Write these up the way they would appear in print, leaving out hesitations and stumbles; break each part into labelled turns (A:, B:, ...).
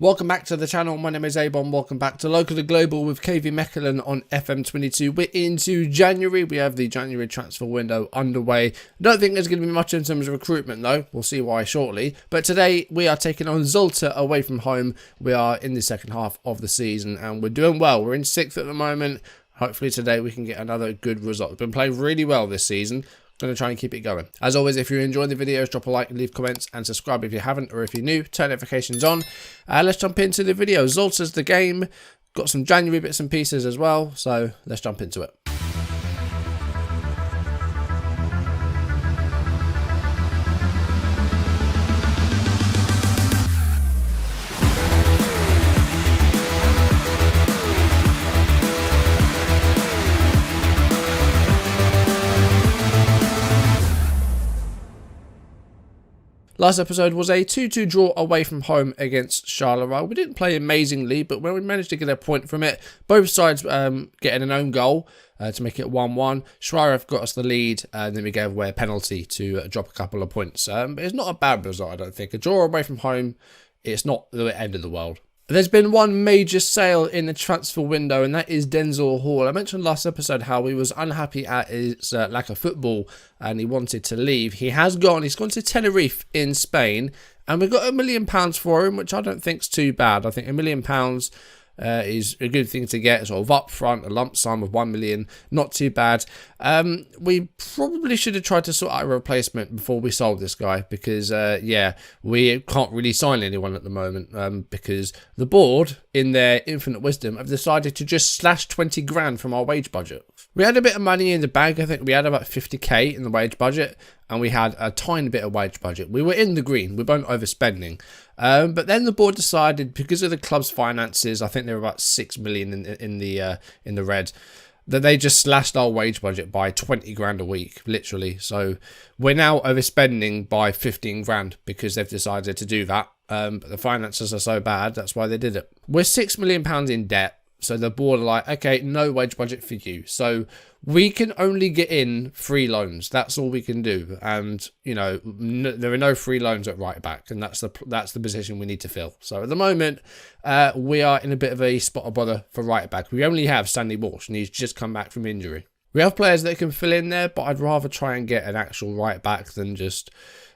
A: Welcome back to the channel. My name is Abon. Welcome back to Local to Global with KV MECHELEN on FM22. We're into January. We have the January transfer window underway. I don't think there's going to be much in terms of recruitment though. We'll see why shortly. But today we are taking on Zulte away from home. We are in the second half of the season and we're doing well. We're in 6th at the moment. Hopefully today we can get another good result. We've been playing really well this season. Going to try and keep it going. As always, if you're enjoying the videos, drop a like, leave comments, and subscribe if you haven't, or if you're new, turn notifications on. Let's jump into the video. Zulte's the game. Got some January bits and pieces as well, so let's jump into it. Last episode was a 2-2 draw away from home against Charleroi. We didn't play amazingly, but when we managed to get a point from it, both sides getting an own goal to make it 1-1. Schweiref got us the lead, and then we gave away a penalty to drop a couple of points. But it's not a bad result, I don't think. A draw away from home, it's not the end of the world. There's been one major sale in the transfer window, and that is Denzel Hall. I mentioned last episode how he was unhappy at his lack of football and he wanted to leave. He has gone. He's gone to Tenerife in Spain, and we've got £1 million for him, which I don't think is too bad. I think £1 million is a good thing to get, sort of up front, a lump sum of 1 million, not too bad. We probably should have tried to sort out a replacement before we sold this guy, because yeah, we can't really sign anyone at the moment, because the board, in their infinite wisdom, have decided to just slash 20 grand from our wage budget. We had a bit of money in the bank. I think we had about 50k in the wage budget, and we had a tiny bit of wage budget. We were in the green. We weren't overspending. But then the board decided, because of the club's finances, I think they were about 6 million in the red, that they just slashed our wage budget by 20 grand a week, literally. So we're now overspending by 15 grand because they've decided to do that. But the finances are so bad, that's why they did it. We're £6 million in debt. So the board are like, okay, no wage budget for you. So we can only get in free loans. That's all we can do. And, you know, there are no free loans at right back. And that's the position we need to fill. So at the moment, we are in a bit of a spot of bother for right back. We only have Stanley Walsh, and he's just come back from injury. We have players that can fill in there, but I'd rather try and get an actual right back than just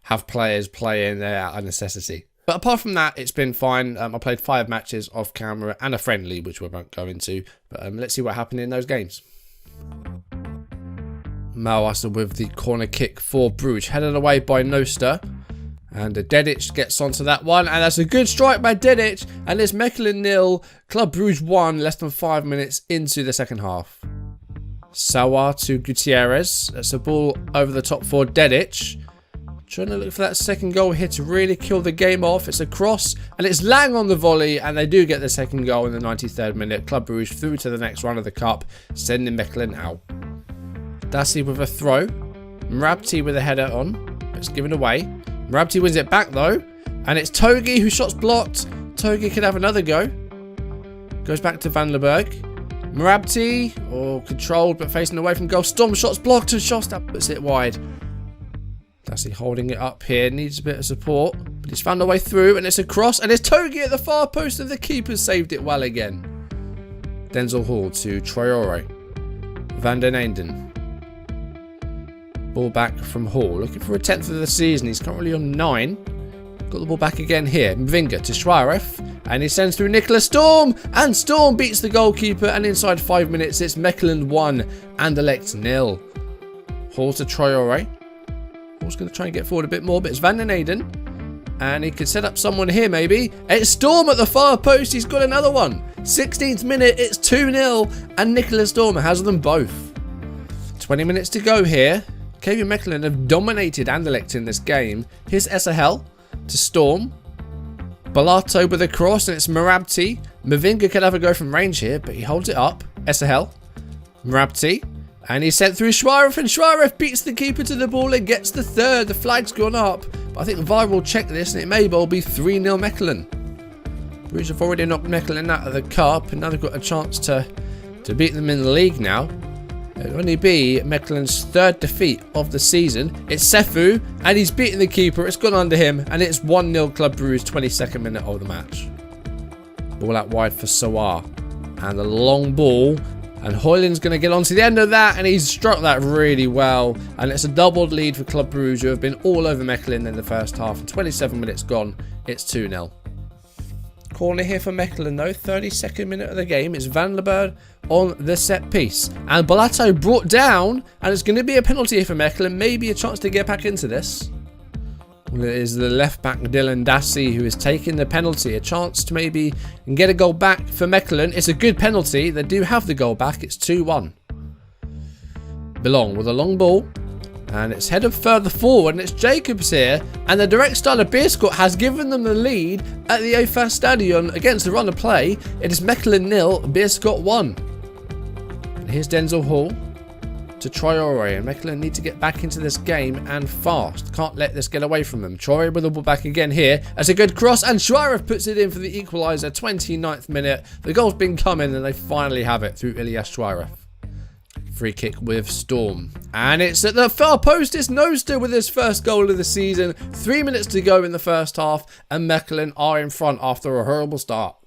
A: have players play in there out of necessity. But apart from that, it's been fine. I played 5 matches off camera and a friendly, which we won't go into. But let's see what happened in those games. Mauasser with the corner kick for Bruges. Headed away by Noster. And Dedic gets onto that one. And that's a good strike by Dedic. And it's MECHELEN 0, Club Bruges 1, less than 5 minutes into the second half. Sawar to Gutierrez. That's a ball over the top for Dedic. Trying to look for that second goal here to really kill the game off. It's a cross, and it's Lang on the volley, and they do get the second goal in the 93rd minute. Club Bruges through to the next round of the cup, sending MECHELEN out. Dassi with a throw. Mrabti with a header on. It's given away. Mrabti wins it back, though. And it's Togi who shot's blocked. Togi could have another go. Goes back to Van Lerberg. Mrabti, controlled but facing away from goal. Storm shot's blocked, and Shostak puts it wide. Dassi holding it up here, needs a bit of support, but he's found a way through, and it's a cross, and it's Togi at the far post, and the keeper saved it well again. Denzel Hall to Traore. Van den Eynden. Ball back from Hall, looking for a 10th of the season. He's currently on 9. Got the ball back again here. Mvinga to Schweiref, and he sends through Nicholas Storm, and Storm beats the goalkeeper, and inside 5 minutes it's MECHELEN 1, Anderlecht 0. Hall to Traore. Hall's going to try and get forward a bit more, but it's Van den Eynden. And he could set up someone here, maybe. It's Storm at the far post. He's got another one. 16th minute, it's 2-0. And Nicholas Storm has them both. 20 minutes to go here. KV MECHELEN have dominated Anderlecht in this game. Here's Esahel to Storm. Balato with a cross, and it's Mrabti. Mvinga could have a go from range here, but he holds it up. Esahel. Mrabti. And he's sent through Schweiref, and Schweiref beats the keeper to the ball and gets the third. The flag's gone up. But I think VAR will check this, and it may well be 3-0 MECHELEN. Bruges have already knocked MECHELEN out of the cup, and now they've got a chance to beat them in the league now. It'll only be MECHELEN's 3rd defeat of the season. It's Sefu, and he's beaten the keeper. It's gone under him, and it's 1-0 Club Bruges, 22nd minute of the match. Ball out wide for Sawar. And the long ball. And Hoyland's going to get onto the end of that, and he's struck that really well. And it's a doubled lead for Club Brugge, who have been all over Mechelen in the first half. And 27 minutes gone, it's 2-0. Corner here for Mechelen though, 32nd minute of the game. It's Van der Berg on the set piece. And Bolato brought down, and it's going to be a penalty here for Mechelen. Maybe a chance to get back into this. Well, it is the left back Dylan Dassey who is taking the penalty. A chance to maybe get a goal back for Mechelen. It's a good penalty. They do have the goal back. It's 2-1. Belong with a long ball. And it's headed further forward. And it's Jacobs here. And the direct style of Beerschot has given them the lead at the OFA Stadion against the run of play. It is Mechelen 0, Beerschot 1. And here's Denzel Hall to Traore, and Mechelen need to get back into this game and fast. Can't let this get away from them. Traore with the ball back again here. That's a good cross, and Schweirer puts it in for the equaliser. 29th minute. The goal's been coming, and they finally have it through Ilyas Schweirer. Free kick with Storm. And it's at the far post. It's Noster with his first goal of the season. 3 minutes to go in the first half, and Mechelen are in front after a horrible start.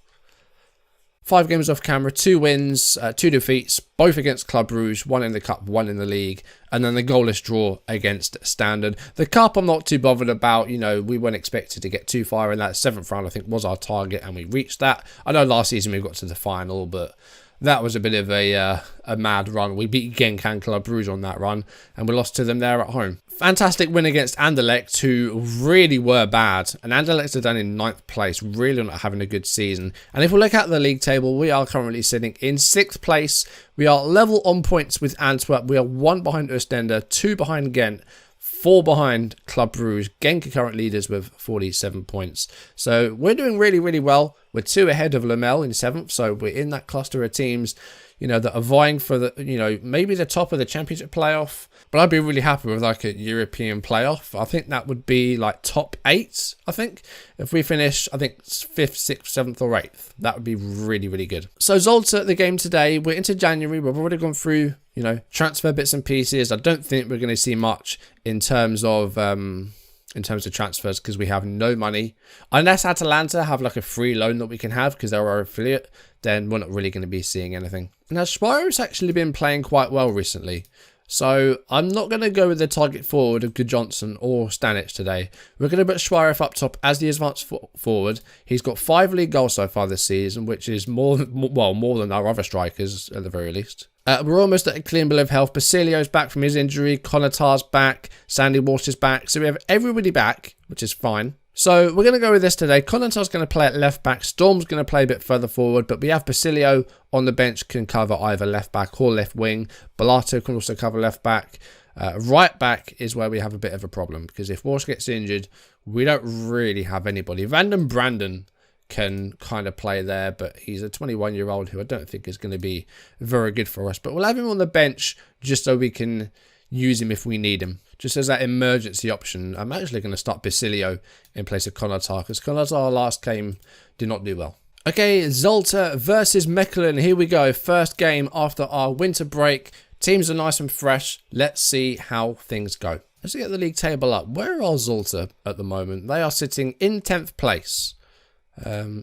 A: 5 games off camera, 2 wins, 2 defeats, both against Club Brugge, 1 in the Cup, 1 in the league, and then the goalless draw against Standard. The Cup I'm not too bothered about. You know, we weren't expected to get too far in that 7th round, I think was our target, and we reached that. I know last season we got to the final, but that was a bit of a mad run. We beat Genk and Club Brugge on that run, and we lost to them there at home. Fantastic win against Anderlecht, who really were bad. And Anderlecht are down in 9th place, really not having a good season. And if we look at the league table, we are currently sitting in 6th place. We are level on points with Antwerp. We are 1 behind Oostende, 2 behind Ghent, 4 behind Club Brugge. Genk are current leaders with 47 points. So we're doing really, really well. We're 2 ahead of Lamel in 7th. So we're in that cluster of teams, you know, that are vying for the, you know, maybe the top of the championship playoff. But I'd be really happy with like a European playoff. I think that would be like top 8, I think. If we finish, I think 5th, 6th, 7th or 8th. That would be really, really good. So Zolta, the game today, we're into January. We've already gone through, you know, transfer bits and pieces. I don't think we're going to see much in terms of transfers because we have no money. Unless Atalanta have like a free loan that we can have because they're our affiliate, then we're not really going to be seeing anything. Now, Spiro's actually been playing quite well recently. So I'm not going to go with the target forward of Good Johnson or Stanic today. We're going to put Schweirer up top as the advanced forward. He's got 5 league goals so far this season, which is more than our other strikers at the very least. We're almost at a clean bill of health. Basilio's back from his injury. Konatar's back. Sandy Walsh is back. So we have everybody back, which is fine. So we're going to go with this today. Konatar's going to play at left back. Storm's going to play a bit further forward. But we have Basilio on the bench, can cover either left back or left wing. Bolato can also cover left back. Right back is where we have a bit of a problem. Because if Walsh gets injured, we don't really have anybody. Vanden Brandon can kind of play there. But he's a 21-year-old who I don't think is going to be very good for us. But we'll have him on the bench just so we can use him if we need him. Just as that emergency option. I'm actually going to start Basilio in place of Konatar because Konatar last game did not do well. Okay, Zolta versus Mechelen. Here we go. First game after our winter break. Teams are nice and fresh. Let's see how things go. Let's get the league table up. Where are Zolta at the moment? They are sitting in 10th place.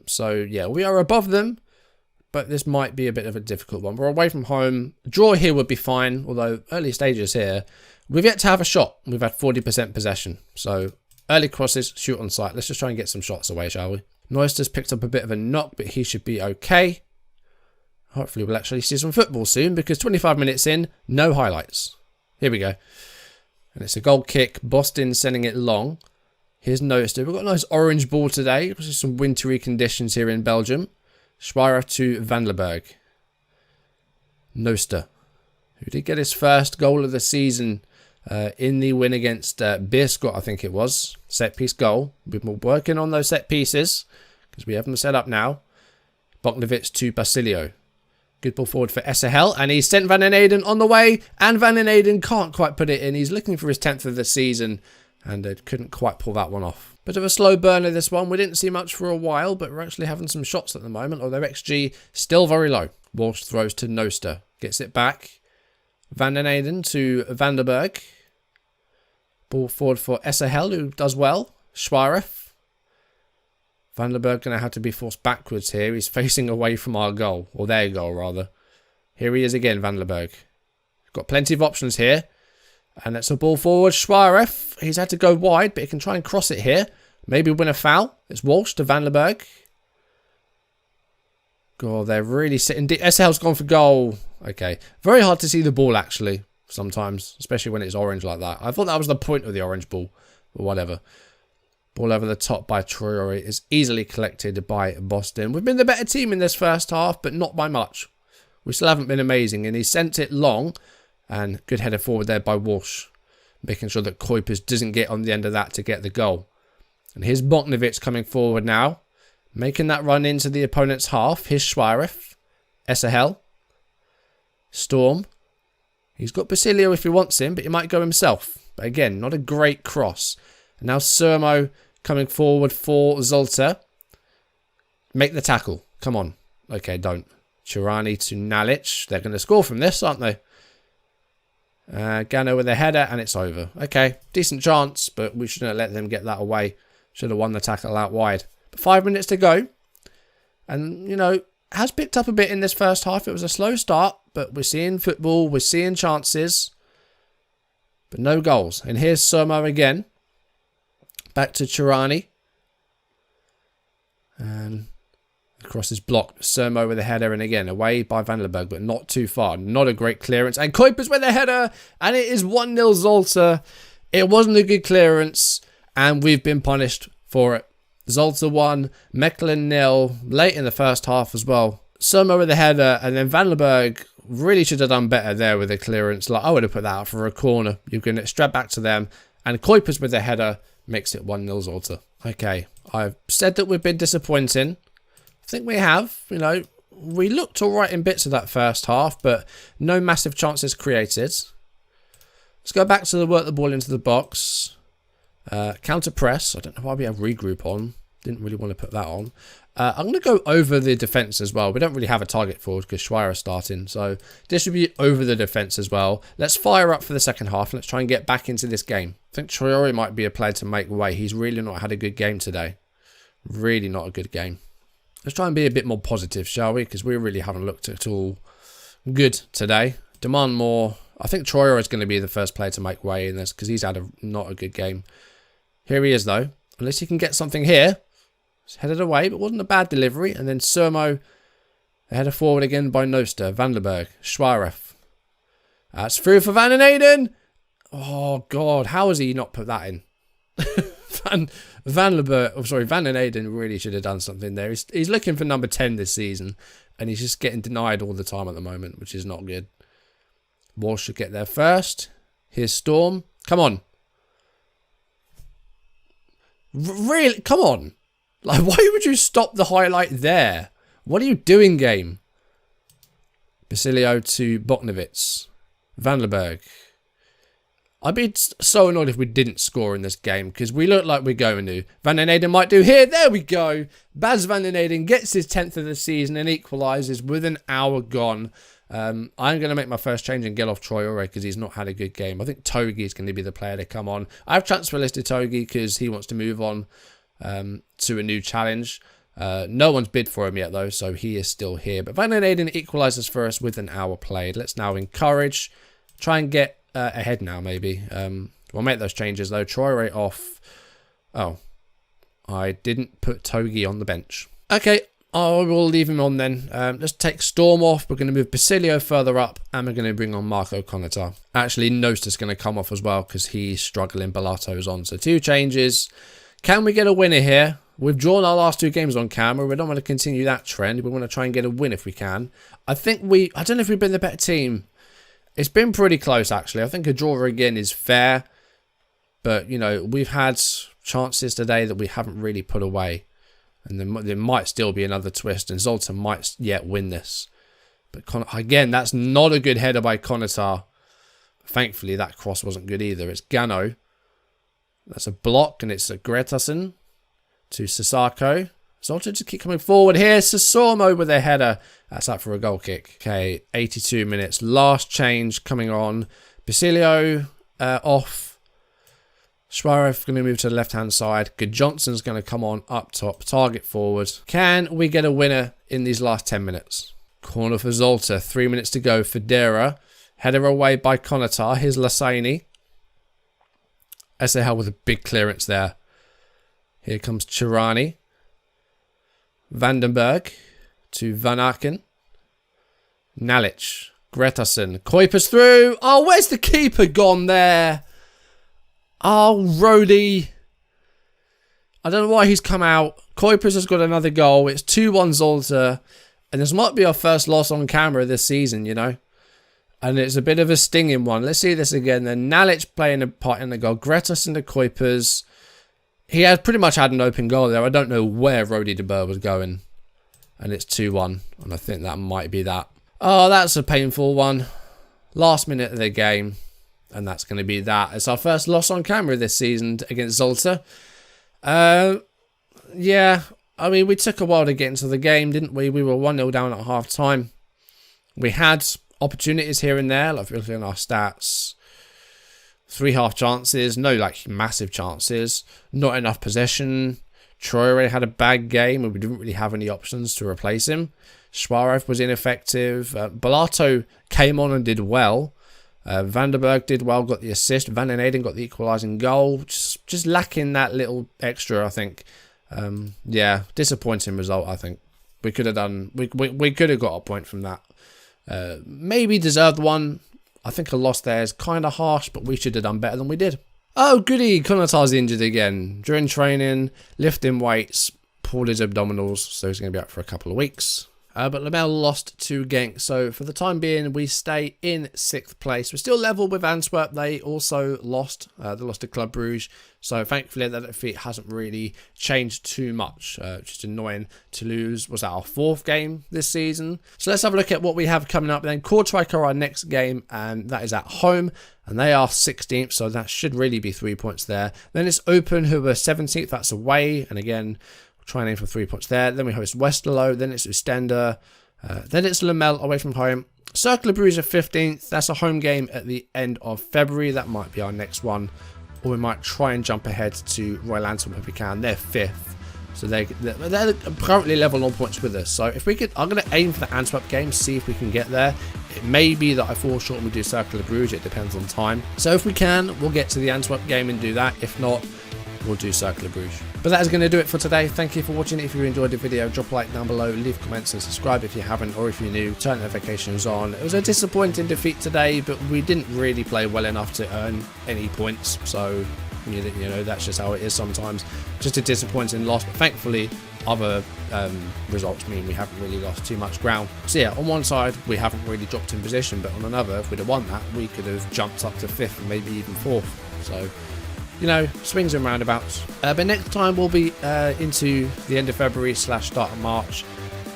A: So, yeah, we are above them. But this might be a bit of a difficult one. We're away from home. Draw here would be fine. Although, early stages here. We've yet to have a shot. We've had 40% possession. So, early crosses, shoot on sight. Let's just try and get some shots away, shall we? Neuster's picked up a bit of a knock, but he should be okay. Hopefully, we'll actually see some football soon, because 25 minutes in, no highlights. Here we go. And it's a goal kick. Boston sending it long. Here's Neuster. We've got a nice orange ball today. There's some wintry conditions here in Belgium. Schweirer to Van der Berg. Neuster, who did get his first goal of the season in the win against Beerschot, I think it was. Set piece goal. We've been working on those set pieces because we have them set up now. Boknovic to Basilio. Good ball forward for Esahel, and he's sent Van den Eyden on the way, and Van den Eyden can't quite put it in. He's looking for his 10th of the season, and couldn't quite pull that one off. Bit of a slow burner, this one. We didn't see much for a while, but we're actually having some shots at the moment, although XG still very low. Walsh throws to Neuster. Gets it back. Van den Eyden to Van der Berg. Ball forward for Esahel, who does well. Schweirer. Vandenberg going to have to be forced backwards here. He's facing away from our goal. Or their goal, rather. Here he is again, Vandenberg. Got plenty of options here. And that's a ball forward. Schwareff. He's had to go wide, but he can try and cross it here. Maybe win a foul. It's Walsh to Vandenberg. God, they're really sitting deep. SL's gone for goal. Okay. Very hard to see the ball, actually, sometimes. Especially when it's orange like that. I thought that was the point of the orange ball. But whatever. Ball over the top by Traore is easily collected by Boston. We've been the better team in this first half, but not by much. We still haven't been amazing. And he sent it long. And good header forward there by Walsh. Making sure that Kuipers doesn't get on the end of that to get the goal. And here's Boknovic coming forward now. Making that run into the opponent's half. Here's Schwareff. Esahel. Storm. He's got Basilio if he wants him, but he might go himself. But again, not a great cross. And now Surmo coming forward for Zolta. Make the tackle. Come on. Okay, don't. Chirani to Nalic. They're going to score from this, aren't they? Gano with a header, and it's over. Okay, decent chance, but we shouldn't have let them get that away. Should have won the tackle out wide. But 5 minutes to go. And, you know, has picked up a bit in this first half. It was a slow start, but we're seeing football. We're seeing chances. But no goals. And here's Surmo again. Back to Chirani. And the cross is blocked. Surmo with a header, and again, away by Vandenberg, but not too far. Not a great clearance. And Kuipers with a header, and it is 1-0 Zolta. It wasn't a good clearance, and we've been punished for it. Zolta 1, Mechelen 0, late in the first half as well. Surmo with a header, and then Vandenberg really should have done better there with a clearance. Like, I would have put that out for a corner. You can straight back to them, and Kuipers with a header makes it 1-0 Zolta. Okay, I've said that we've been disappointing. I think we have. You know, we looked alright in bits of that first half, but no massive chances created. Let's go back to the work the ball into the box. Counter press. I don't know why we have regroup on. Didn't really want to put that on. I'm going to go over the defence as well. We don't really have a target forward because Schweier is starting. So distribute over the defence as well. Let's fire up for the second half. Let's try and get back into this game. I think Traore might be a player to make way. He's really not had a good game today. Really not a good game. Let's try and be a bit more positive, shall we? Because we really haven't looked at all good today. Demand more. I think Traore is going to be the first player to make way in this because he's had not a good game. Here he is, though. Unless he can get something here. It's headed away, but wasn't a bad delivery. And then Surmo, a header forward again by Noster. Vandenberg. Schwareff. That's through for Van den Eyden. Oh, God. How has he not put that in? Van den Eyden really should have done something there. He's looking for number 10 this season. And he's just getting denied all the time at the moment, which is not good. Walsh should get there first. Here's Storm. Come on. Really? Come on. Like, why would you stop the highlight there? What are you doing, game? Basilio to Boknovic. Vandenberg. I'd be so annoyed if we didn't score in this game because we look like we're going to. Van den Eyden might do here. There we go. Bas Van den Eyden gets his 10th of the season and equalises with an hour gone. I'm going to make my first change and get off Traore because he's not had a good game. I think Togi is going to be the player to come on. I've transfer listed Togi because he wants to move on to a new challenge. No one's bid for him yet though, so he is still here. But Van den Eyden equalises for us with an hour played. Let's now encourage. Try and get ahead now maybe. We'll make those changes though. Traore off. Oh, I didn't put Togi on the bench. Okay. I will leave him on then. Let's take Storm off. We're going to move Basilio further up. And we're going to bring on Marco Konatar. Actually, Nosta's going to come off as well because he's struggling. Belato's on. So 2 changes. Can we get a winner here? We've drawn our last 2 games on camera. We don't want to continue that trend. We want to try and get a win if we can. I don't know if we've been the better team. It's been pretty close, actually. I think a draw again is fair. But, you know, we've had chances today that we haven't really put away. And there might still be another twist. And Zoltan might yet win this. But again, that's not a good header by Konatar. Thankfully, that cross wasn't good either. It's Gano. That's a block. And it's a Gretarsson to Sissako. Zoltan just keep coming forward here. Sassormo with a header. That's up for a goal kick. Okay, 82 minutes. Last change coming on. Basilio off. Suarez going to move to the left-hand side. Good Johnson's going to come on up top. Target forward. Can we get a winner in these last 10 minutes? Corner for Zolta. 3 minutes to go. Federa. Header away by Konatar. Here's Lasani. SAL with a big clearance there. Here comes Chirani. Vandenberg to Van Aken. Nalic. Gretarsson. Kuipers through. Oh, where's the keeper gone there? Oh, Rody. I don't know why he's come out. Kuipers has got another goal. It's 2-1 Zolta. And this might be our first loss on camera this season, you know. And it's a bit of a stinging one. Let's see this again. Then Nalic playing a part in the goal. Gretarsson to Kuipers. He had pretty much had an open goal there. I don't know where Rody de Boer was going. And it's 2-1. And I think that might be that. Oh, that's a painful one. Last minute of the game. And that's going to be that. It's our first loss on camera this season against Zolta. Yeah. I mean, we took a while to get into the game, didn't we? We were 1-0 down at half time. We had opportunities here and there. Like if you're looking at our stats. 3 half chances. No, like, massive chances. Not enough possession. Traore had a bad game and we didn't really have any options to replace him. Suarez was ineffective. Bellato came on and did well. Vandenberg did well, got the assist. Van den Eyden got the equalising goal. Just lacking that little extra, I think. Yeah, disappointing result, I think. We could have done... We could have got a point from that. Maybe deserved one. I think a loss there is kind of harsh, but we should have done better than we did. Oh, goody. Konatar's injured again. During training, lifting weights, pulled his abdominals, so he's going to be out for a couple of weeks. But Lamel lost to Genk, so for the time being, we stay in 6th place. We're still level with Antwerp. They also lost. They lost to Club Brugge, so thankfully that defeat hasn't really changed too much. Just annoying to lose. Was that our 4th game this season? So let's have a look at what we have coming up. Then Kortrijk are our next game, and that is at home. And they are 16th, so that should really be 3 points there. Then it's Open, who are 17th. That's away, and again... Try and aim for 3 points there. Then we host Westerlo. Then it's Oostende. Then it's Lamel away from home. Cercle Bruges are 15th. That's a home game at the end of February. That might be our next one. Or we might try and jump ahead to Royal Antwerp if we can. They're 5th. So they're currently level on points with us. So if we could, I'm going to aim for the Antwerp game, see if we can get there. It may be that I fall short and we do Cercle Bruges. It depends on time. So if we can, we'll get to the Antwerp game and do that. If not, we'll do Cercle Bruges. But that is going to do it for today. Thank you for watching. If you enjoyed the video, drop a like down below, leave comments and subscribe if you haven't, or if you're new, turn notifications on. It was a disappointing defeat today, but we didn't really play well enough to earn any points. So, you know, that's just how it is sometimes. Just a disappointing loss, but thankfully other results mean we haven't really lost too much ground. So yeah, on one side we haven't really dropped in position, but on another, if we'd have won that, we could have jumped up to 5th and maybe even 4th. So, you know, swings and roundabouts. But next time we'll be into the end of February / start of March,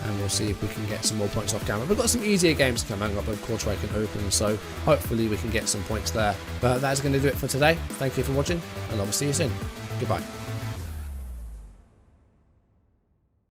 A: and we'll see if we can get some more points off camera. We've got some easier games coming up with Kortrijk and Open, so hopefully we can get some points there. But that is going to do it for today. Thank you for watching, and I will see you soon. Goodbye.